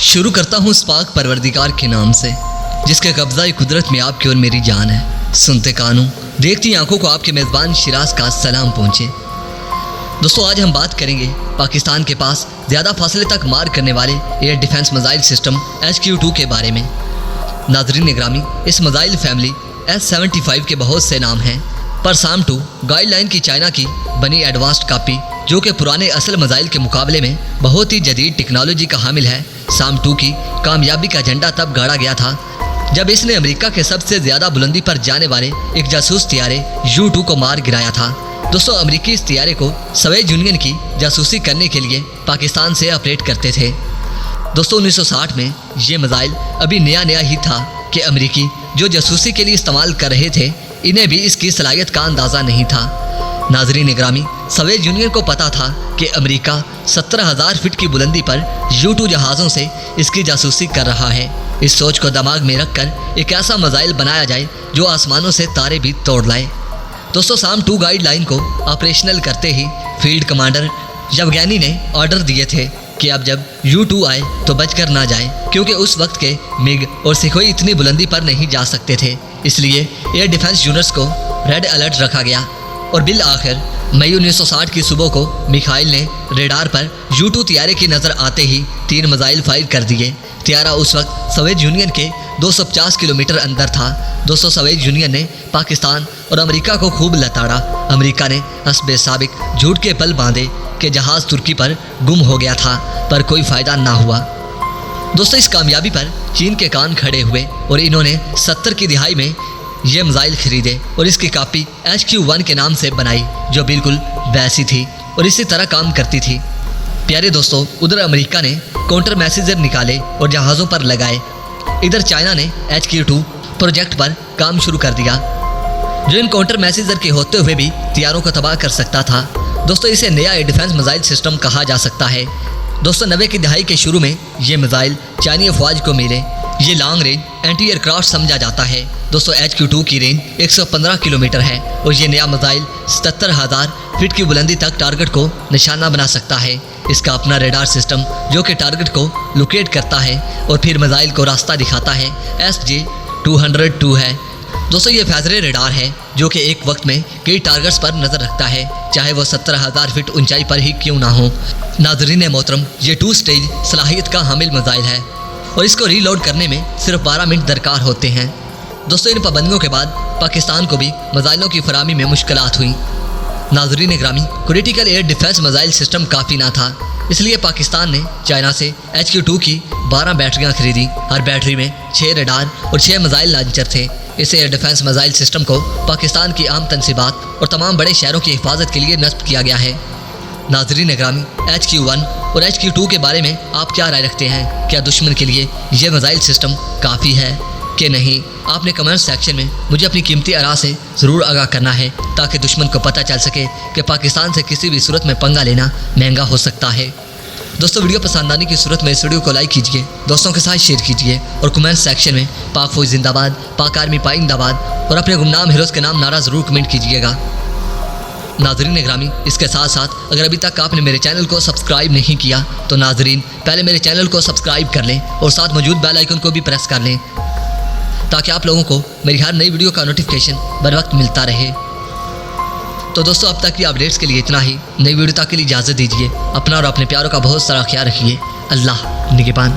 शुरू करता हूँ इस पाक परवरदिगार के नाम से, जिसके कब्ज़ा कुदरत में आपकी और मेरी जान है। सुनते कानों, देखती आंखों को आपके मेज़बान शिराज का सलाम पहुँचे। दोस्तों, आज हम बात करेंगे पाकिस्तान के पास ज़्यादा फासले तक मार करने वाले air defence missile system HQ-2 के बारे में। नाज़रीन इकरामी, इस मिसाइल फैमिली S-75 के बहुत से नाम हैं, पर SAM-2 गाइडलाइन की चाइना की बनी एडवांस्ड कॉपी, जो कि पुराने असल मिसाइल के मुकाबले में बहुत ही जदीद टेक्नोलॉजी का हामिल है। SAM-2 की कामयाबी का झंडा तब गाड़ा गया था जब इसने अमेरिका के सबसे ज़्यादा बुलंदी पर जाने वाले एक जासूस तियारे U-2 को मार गिराया था। दोस्तों, अमेरिकी इस तियारे को सोवियत यूनियन की जासूसी करने के लिए पाकिस्तान से ऑपरेट करते थे। दोस्तों, 1960 में ये मिसाइल अभी नया ही था कि अमेरिकी जो जासूसी के लिए इस्तेमाल कर रहे थे, इन्हें भी इसकी सलाहियत का अंदाज़ा नहीं था। नाज़रीन इकरामी, सोवियत यूनियन को पता था कि अमेरिका 17,000 फीट की बुलंदी पर U-2 जहाज़ों से इसकी जासूसी कर रहा है। इस सोच को दिमाग में रखकर एक ऐसा मिसाइल बनाया जाए जो आसमानों से तारे भी तोड़ लाए। दोस्तों, SAM-2 गाइडलाइन को ऑपरेशनल करते ही फील्ड कमांडर यवगेनी ने ऑर्डर दिए थे कि अब जब U-2 आए तो बचकर ना जाए, क्योंकि उस वक्त के मिग और सुखोई इतनी बुलंदी पर नहीं जा सकते थे। इसलिए एयर डिफेंस यूनिट्स को रेड अलर्ट रखा गया और बिल आखिर मई 1960 की सुबह को मिखाइल ने रेडार पर U-2 तियारे की नज़र आते ही 3 मिसाइल फायर कर दिए। तियारा उस वक्त सोवियत यूनियन के 250 किलोमीटर अंदर था। दोस्तों, सोवियत यूनियन ने पाकिस्तान और अमेरिका को खूब लताड़ा। अमेरिका ने हस्बे साबिक झूठ के पल बांधे कि जहाज़ तुर्की पर गुम हो गया था, पर कोई फ़ायदा ना हुआ। दोस्तों, इस कामयाबी पर चीन के कान खड़े हुए और इन्होंने 70 की दिहाई में ये मिसाइल खरीदे और इसकी कॉपी HQ-1 के नाम से बनाई, जो बिल्कुल वैसी थी और इसी तरह काम करती थी। प्यारे दोस्तों, उधर अमेरिका ने काउंटर मैसेजर निकाले और जहाज़ों पर लगाए। इधर चाइना ने HQ-2 प्रोजेक्ट पर काम शुरू कर दिया, जो इन काउंटर मैसेजर के होते हुए भी तियारों को तबाह कर सकता था। दोस्तों, इसे नया एयर डिफेंस मिसाइल सिस्टम कहा जा सकता है। दोस्तों, 90 की दहाई के शुरू में ये मिसाइल चाइनीज अफवाज को मिले। ये लॉन्ग रेंज एंटी एयरक्राफ्ट समझा जाता है। दोस्तों, HQ-2 की रेंज 115 किलोमीटर है और ये नया मिसाइल 77,000 फीट की बुलंदी तक टारगेट को निशाना बना सकता है। इसका अपना रेडार सिस्टम, जो कि टारगेट को लोकेट करता है और फिर मिसाइल को रास्ता दिखाता है, SJ-202 है। दोस्तों, ये फैजरे रेडार है जो कि एक वक्त में कई टारगेट्स पर नज़र रखता है, चाहे वो 17,000 फीट ऊंचाई पर ही क्यों ना हो। नाज़रीन मोहतरम, ये 2 स्टेज सलाहियत का हामिल मिसाइल है और इसको रीलोड करने में सिर्फ 12 मिनट दरकार होते हैं। दोस्तों, इन पाबंदियों के बाद पाकिस्तान को भी मिसाइलों की फरामी में मुश्किलात हुई। नाज़रीन इकरामी, critical air defence missile system काफ़ी ना था, इसलिए पाकिस्तान ने चाइना से HQ-2 की 12 बैटरियाँ खरीदी। हर बैटरी में 6 रेडार और 6 मिसाइल लॉन्चर थे। इस एयर डिफेंस मिसाइल सिस्टम को पाकिस्तान की आम तनसीबात और तमाम बड़े शहरों की हिफाजत के लिए नस्ब किया गया है। नाज़रीन इकरामी, HQ-1 और HQ-2 के बारे में आप क्या राय रखते हैं? क्या दुश्मन के लिए ये मिसाइल सिस्टम काफ़ी है कि नहीं? आपने कमेंट सेक्शन में मुझे अपनी कीमती आरा से ज़रूर आगाह करना है, ताकि दुश्मन को पता चल सके कि पाकिस्तान से किसी भी सूरत में पंगा लेना महंगा हो सकता है। दोस्तों, वीडियो पसंद आने की सूरत में इस वीडियो को लाइक कीजिए, दोस्तों के साथ शेयर कीजिए और कमेंट सेक्शन में पाक फौज जिंदाबाद, पाक आर्मी पाइंदाबाद और अपने गुमनाम हीरोज़ के नाम नारा ज़रूर कमेंट कीजिएगा। नाज़रीन इकरामी, इसके साथ साथ अगर अभी तक आपने मेरे चैनल को सब्सक्राइब नहीं किया तो नाज़रीन पहले मेरे चैनल को सब्सक्राइब कर लें और साथ मौजूद बेल आइकन को भी प्रेस कर लें, ताकि आप लोगों को मेरी हर नई वीडियो का नोटिफिकेशन बर वक्त मिलता रहे। तो दोस्तों, अब तक की अपडेट्स के लिए इतना ही। नई वीडियो तक के लिए इजाज़त दीजिए। अपना और अपने प्यारों का बहुत सारा ख्याल रखिए। अल्लाह निगहबान।